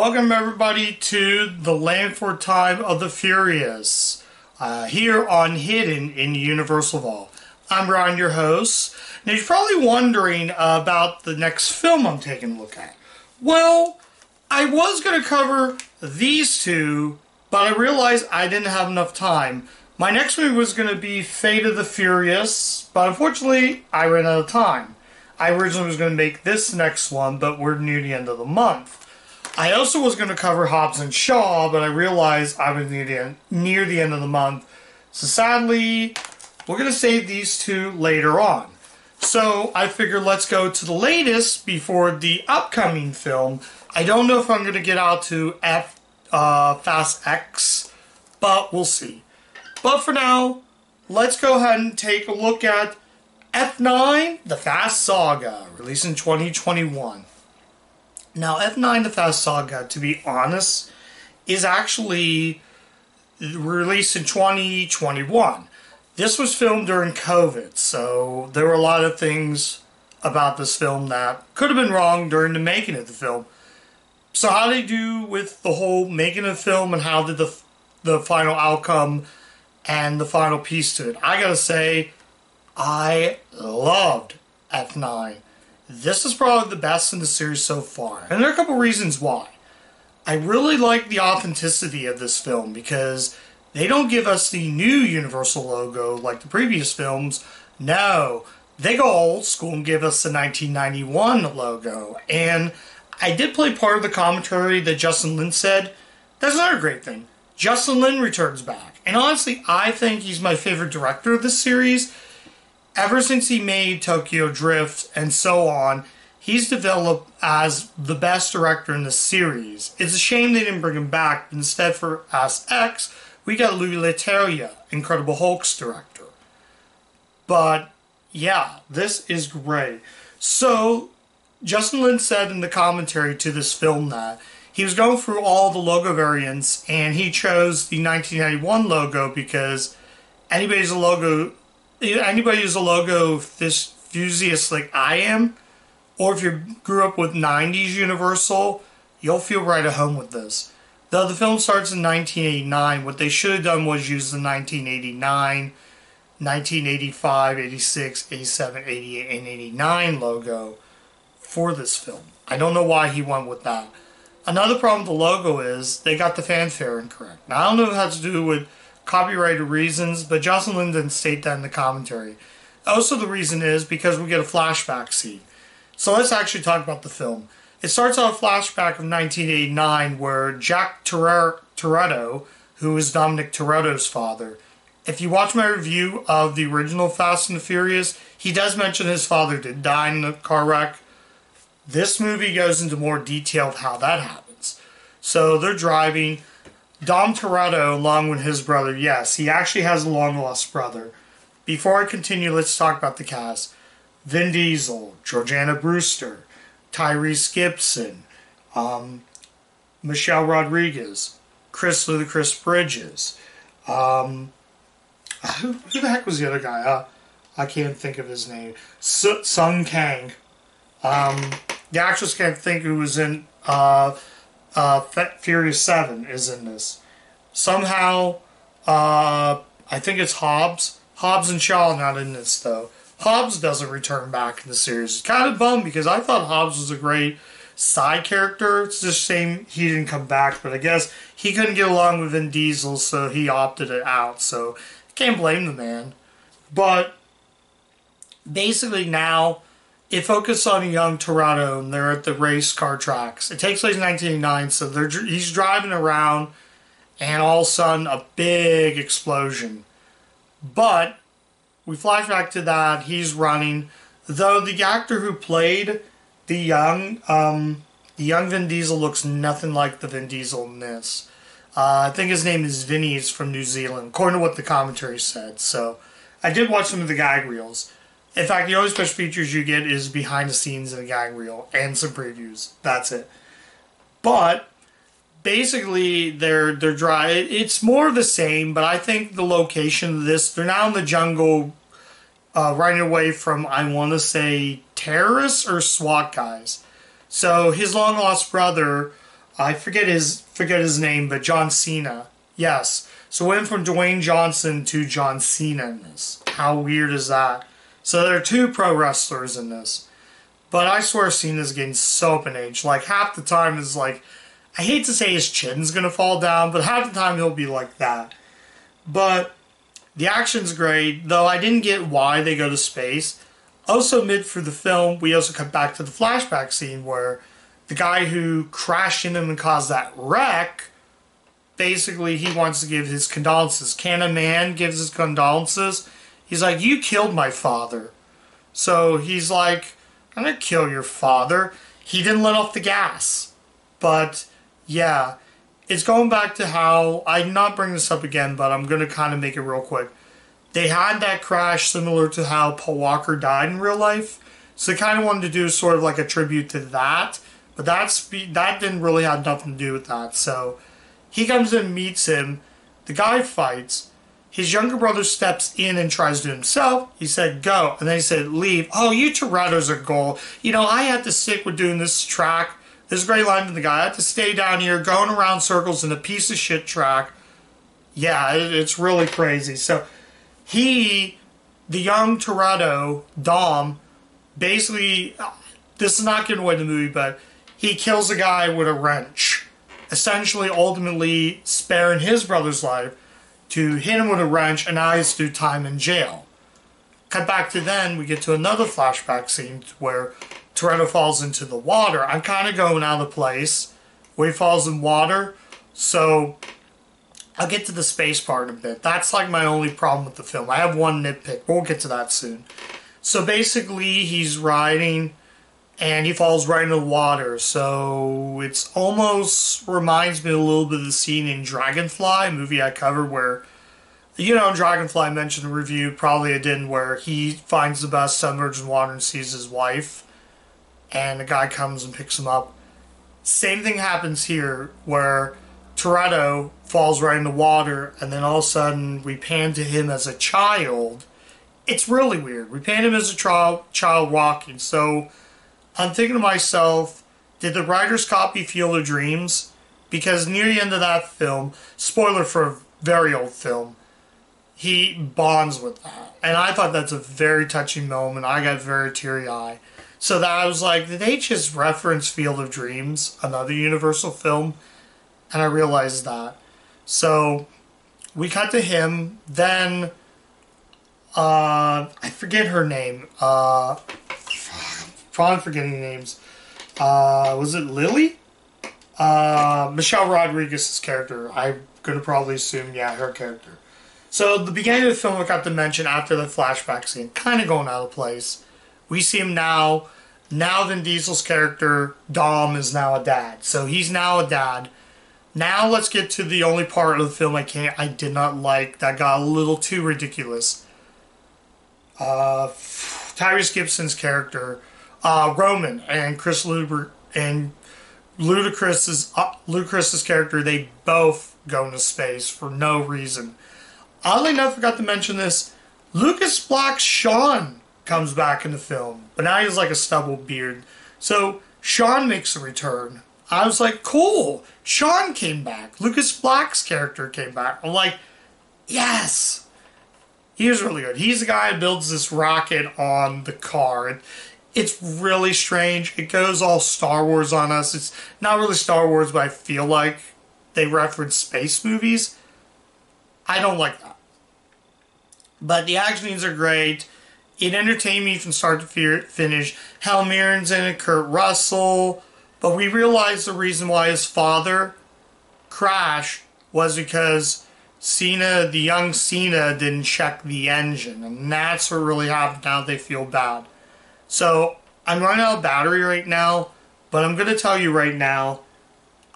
Welcome everybody to the Land for Time of the Furious, here on Hidden in Universal Vault. I'm Ron, your host. Now you're probably wondering about the next film I'm taking a look at. Well, I was going to cover these two, but I realized I didn't have enough time. My next movie was going to be Fate of the Furious, but unfortunately I ran out of time. I originally was going to make this next one, but we're near the end of the month. I also was going to cover Hobbs and Shaw, but I realized I was near the end of the month. So sadly, we're going to save these two later on. So I figured let's go to the latest before the upcoming film. I don't know if I'm going to get out to Fast X, but we'll see. But for now, let's go ahead and take a look at F9, The Fast Saga, released in 2021. Now, F9, The Fast Saga, to be honest, is actually released in 2021. This was filmed during COVID, so there were a lot of things about this film that could have been wrong during the making of the film. So how did they do with the whole making of the film, and how did the final outcome and the final piece to it? I gotta say, I loved F9. This is probably the best in the series so far. And there are a couple reasons why. I really like the authenticity of this film because they don't give us the new Universal logo like the previous films. No, they go old school and give us the 1991 logo. And I did play part of the commentary that Justin Lin said. That's another great thing. Justin Lin returns back. And honestly, I think he's my favorite director of this series. Ever since he made Tokyo Drift and so on, he's developed as the best director in the series. It's a shame they didn't bring him back. Instead, for Fast X, we got Louis Leterrier, Incredible Hulk's director. But yeah, this is great. So, Justin Lin said in the commentary to this film that he was going through all the logo variants and he chose the 1991 logo because anybody who's a logo enthusiast like I am, or if you grew up with 90s Universal, you'll feel right at home with this. Though the film starts in 1989, what they should have done was use the 1989, 1985, 86, 87, 88, and 89 logo for this film. I don't know why he went with that. Another problem with the logo is they got the fanfare incorrect. Now, I don't know if it has to do with copyrighted reasons, but Jocelyn Lin didn't state that in the commentary. Also, the reason is because we get a flashback scene. So let's actually talk about the film. It starts off a flashback of 1989 where Jack Toretto, who is Dominic Toretto's father, if you watch my review of the original Fast and the Furious, he does mention his father did die in a car wreck. This movie goes into more detail of how that happens. So they're driving. Dom Toretto, along with his brother, yes, he actually has a long-lost brother. Before I continue, let's talk about the cast. Vin Diesel, Jordana Brewster, Tyrese Gibson, Michelle Rodriguez, Chris Ludacris Bridges. Who the heck was the other guy? I can't think of his name. Sung Kang. The actress can't think who was in Furious 7 is in this. Somehow, I think it's Hobbs. Hobbs and Shaw not in this, though. Hobbs doesn't return back in the series. It's kind of bummed because I thought Hobbs was a great side character. It's just a shame he didn't come back, but I guess he couldn't get along with Vin Diesel, so he opted it out. So, can't blame the man. But, basically now, it focuses on a young Toretto, and they're at the race car tracks. It takes place in 1989, so he's driving around, and all of a sudden, a big explosion. But, we flash back to that, he's running. Though the actor who played the young Vin Diesel looks nothing like the Vin Diesel in this. I think his name is Vinny, he's from New Zealand, according to what the commentary said. So, I did watch some of the gag reels. In fact, the only special features you get is behind the scenes in a gag reel and some previews. That's it. But basically, they're dry. It's more of the same, but I think the location of this, they're now in the jungle, running away from, I want to say, terrorists or SWAT guys. So his long lost brother I forget his name, but John Cena. Yes. So it went from Dwayne Johnson to John Cena in this. How weird is that? So there are two pro wrestlers in this. But I swear Cena's getting so up in age. Like, half the time is like, I hate to say his chin's gonna fall down, but half the time he'll be like that. But the action's great, though I didn't get why they go to space. Also, mid through the film, we also cut back to the flashback scene where the guy who crashed into him and caused that wreck, basically he wants to give his condolences. Can a man gives his condolences? He's like, you killed my father. So he's like, I'm gonna kill your father. He didn't let off the gas. But yeah, it's going back to how, I'm not bringing this up again, but I'm gonna kind of make it real quick. They had that crash similar to how Paul Walker died in real life. So they kind of wanted to do sort of like a tribute to that. But that didn't really have nothing to do with that. So he comes in and meets him. The guy fights. His younger brother steps in and tries to himself. He said, go. And then he said, leave. Oh, you Toretto's a goal. You know, I had to stick with doing this track. This great line to the guy. I had to stay down here going around circles in a piece of shit track. Yeah, it's really crazy. So the young Toretto, Dom, basically, this is not giving away the movie, but he kills a guy with a wrench, essentially, ultimately sparing his brother's life to hit him with a wrench, and now he has to do time in jail. Cut back to then, we get to another flashback scene where Toretto falls into the water. I'm kind of going out of place where he falls in water, so I'll get to the space part in a bit. That's like my only problem with the film. I have one nitpick, but we'll get to that soon. So basically, he's riding and he falls right into the water. So it's almost reminds me a little bit of the scene in Dragonfly, a movie I covered where, you know, Dragonfly I mentioned in the review, probably I didn't, where he finds the best submerged in water and sees his wife, and a guy comes and picks him up. Same thing happens here, where Toretto falls right in the water, and then all of a sudden we pan to him as a child. It's really weird. We pan him as a child walking, so I'm thinking to myself, did the writers copy Field of Dreams? Because near the end of that film, spoiler for a very old film, he bonds with that. And I thought that's a very touching moment. I got very teary-eyed. So that I was like, did they just reference Field of Dreams, another Universal film? And I realized that. So we cut to him. Then, I forget her name. Probably forgetting names. Was it Lily? Michelle Rodriguez's character. I'm going to probably assume, yeah, her character. So the beginning of the film I got to mention after the flashback scene, kind of going out of place. We see him now. Now Vin Diesel's character, Dom, is now a dad. So he's now a dad. Now let's get to the only part of the film I did not like, that got a little too ridiculous. Tyrese Gibson's character, Roman, and Ludacris's character, they both go into space for no reason. Oddly enough, I forgot to mention this, Lucas Black's Sean comes back in the film, but now he has like a stubble beard. So Sean makes a return. I was like, cool, Sean came back. Lucas Black's character came back. I'm like, yes. He was really good. He's the guy who builds this rocket on the car. And it's really strange. It goes all Star Wars on us. It's not really Star Wars, but I feel like they reference space movies. I don't like that. But the action scenes are great. It entertained me from start to finish. Hal Mirren's in it, Kurt Russell. But we realized the reason why his father crashed was because the young Cena didn't check the engine. And that's what really happened. Now they feel bad. So I'm running out of battery right now. But I'm going to tell you right now,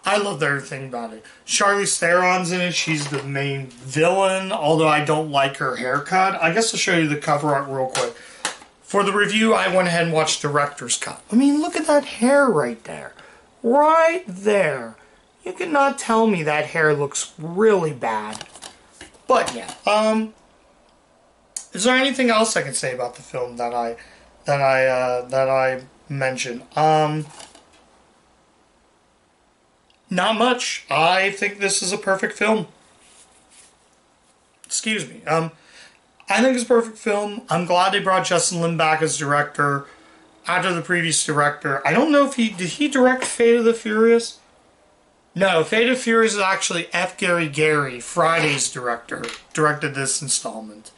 I loved everything about it. Charlize Theron's in it. She's the main villain, although I don't like her haircut. I guess I'll show you the cover art real quick. For the review, I went ahead and watched director's cut. I mean, look at that hair right there. Right there. You cannot tell me that hair looks really bad. But yeah, is there anything else I can say about the film that I mentioned? Not much. I think this is a perfect film. Excuse me. I think it's a perfect film. I'm glad they brought Justin Lin back as director after the previous director. I don't know if did he direct Fate of the Furious? No, Fate of the Furious is actually F. Gary, Friday's director, directed this installment.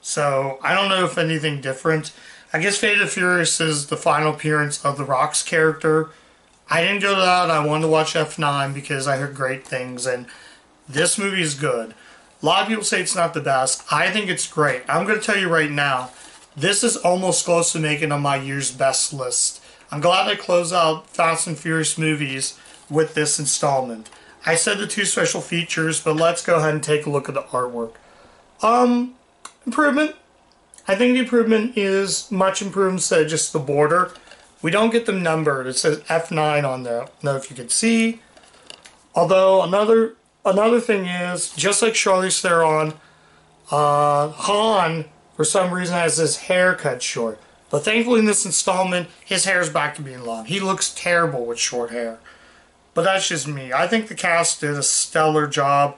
So, I don't know if anything different. I guess Fate of the Furious is the final appearance of The Rock's character. I didn't go to that. I wanted to watch F9 because I heard great things, and this movie is good. A lot of people say it's not the best. I think it's great. I'm going to tell you right now, this is almost close to making on my year's best list. I'm glad I closed out Fast and Furious movies with this installment. I said the 2 special features, but let's go ahead and take a look at the artwork. Improvement. I think the improvement is much improved instead of just the border. We don't get them numbered. It says F9 on there. I don't know if you can see. Although another thing is, just like Charlize Theron, Han for some reason has his hair cut short. But thankfully in this installment, his hair is back to being long. He looks terrible with short hair. But that's just me. I think the cast did a stellar job.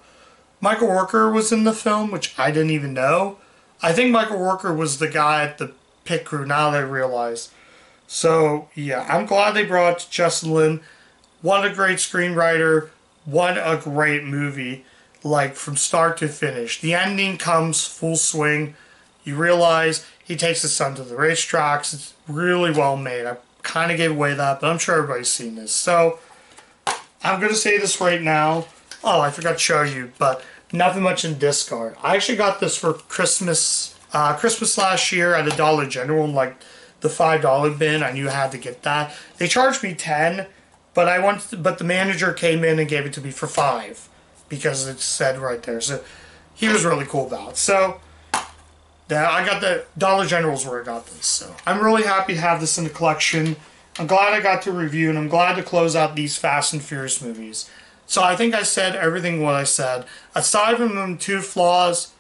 Michael Rooker was in the film, which I didn't even know. I think Michael Rooker was the guy at the pit crew, now that I realize. So, yeah, I'm glad they brought Justin Lin. What a great screenwriter. What a great movie. Like, from start to finish. The ending comes full swing. You realize he takes his son to the racetracks. It's really well made. I kind of gave away that, but I'm sure everybody's seen this. So, I'm going to say this right now. Oh, I forgot to show you, but nothing much in discard. I actually got this for Christmas last year at a Dollar General, like the $5 bin. I knew I had to get that. They charged me $10, but the manager came in and gave it to me for $5 because it said right there. So he was really cool about it. So I got the Dollar General's where I got this. So I'm really happy to have this in the collection. I'm glad I got to review, and I'm glad to close out these Fast and Furious movies. So I think I said everything what I said. Aside from them 2 flaws,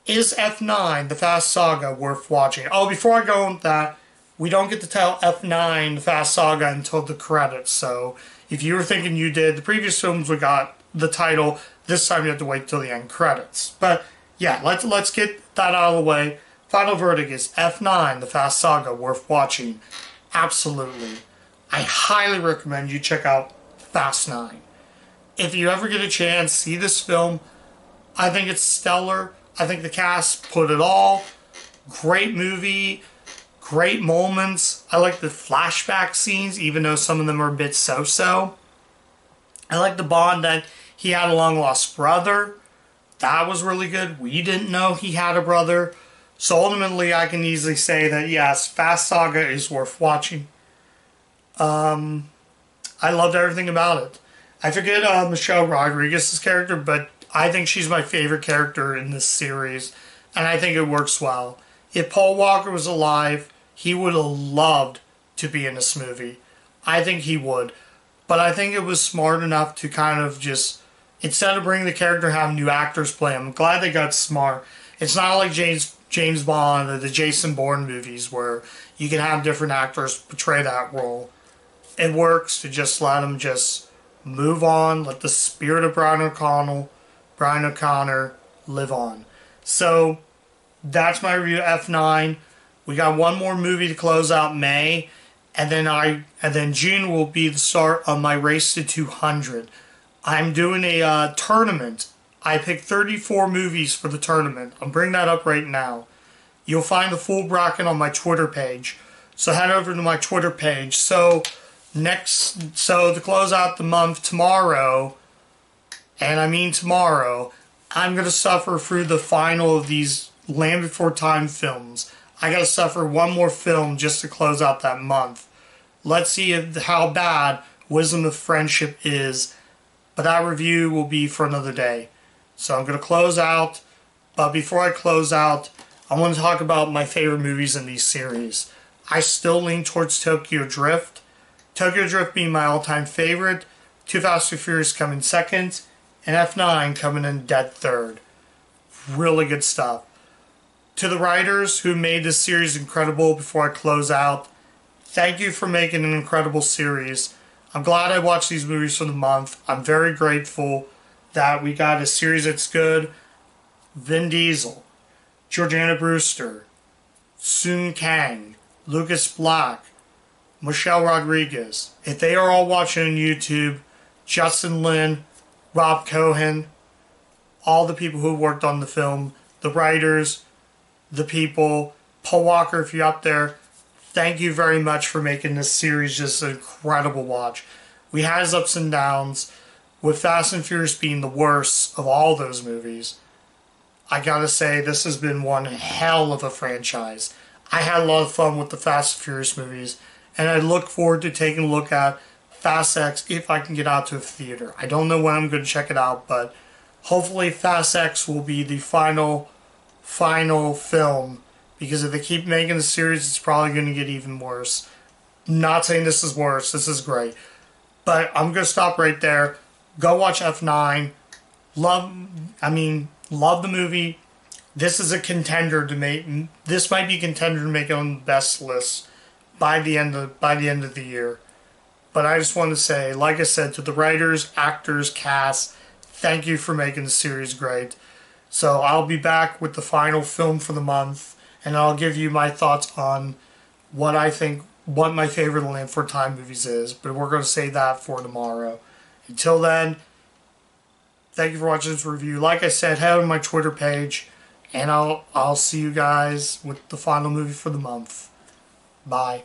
is F9, the Fast Saga, worth watching? Oh, before I go on that, we don't get to tell F9, the Fast Saga, until the credits. So if you were thinking you did the previous films, we got the title. This time you have to wait till the end credits. But yeah, let's get that out of the way. Final verdict is F9, the Fast Saga, worth watching. Absolutely. I highly recommend you check out Fast 9. If you ever get a chance, see this film. I think it's stellar. I think the cast put it all. Great movie. Great moments. I like the flashback scenes, even though some of them are a bit so-so. I like the bond that he had a long-lost brother. That was really good. We didn't know he had a brother. So ultimately, I can easily say that, yes, Fast Saga is worth watching. I loved everything about it. I forget Michelle Rodriguez's character, but I think she's my favorite character in this series, and I think it works well. If Paul Walker was alive, he would have loved to be in this movie. I think he would. But I think it was smart enough to kind of just, instead of bringing the character, have new actors play him. I'm glad they got smart. It's not like James Bond or the Jason Bourne movies where you can have different actors portray that role. It works to just let them just move on, let the spirit of Brian O'Connor live on. So that's my review of F9. We got one more movie to close out May, and then June will be the start of my race to 200. I'm doing a tournament. I picked 34 movies for the tournament. I'm bringing that up right now. You'll find the full bracket on my Twitter page. So head over to my Twitter page. So to close out the month tomorrow, and I mean tomorrow, I'm going to suffer through the final of these Land Before Time films. I got to suffer one more film just to close out that month. Let's see how bad Wisdom of Friendship is, but that review will be for another day. So I'm going to close out, but before I close out, I want to talk about my favorite movies in these series. I still lean towards Tokyo Drift. Tokyo Drift being my all-time favorite, Too Fast, Too Furious coming second, and F9 coming in dead third. Really good stuff. To the writers who made this series incredible before I close out, thank you for making an incredible series. I'm glad I watched these movies for the month. I'm very grateful that we got a series that's good. Vin Diesel, Jordana Brewster, Sun Kang, Lucas Black, Michelle Rodriguez. If they are all watching on YouTube, Justin Lin, Rob Cohen, all the people who worked on the film, the writers, the people, Paul Walker, if you're up there, thank you very much for making this series just an incredible watch. We had its ups and downs, with Fast and Furious being the worst of all those movies. I gotta say, this has been one hell of a franchise. I had a lot of fun with the Fast and Furious movies, and I look forward to taking a look at Fast X if I can get out to a theater. I don't know when I'm going to check it out, but hopefully Fast X will be the final film, because if they keep making the series, it's probably going to get even worse. Not saying this is worse, this is great. But I'm going to stop right there. Go watch F9. Love the movie. This is a contender to make. This might be a contender to make it on the best list by the end of the year. But I just want to say, like I said, to the writers, actors, cast, thank you for making the series great. So I'll be back with the final film for the month, and I'll give you my thoughts on what my favorite Land for Time movies is. But we're going to save that for tomorrow. Until then, thank you for watching this review. Like I said, head on my Twitter page, and I'll see you guys with the final movie for the month. Bye.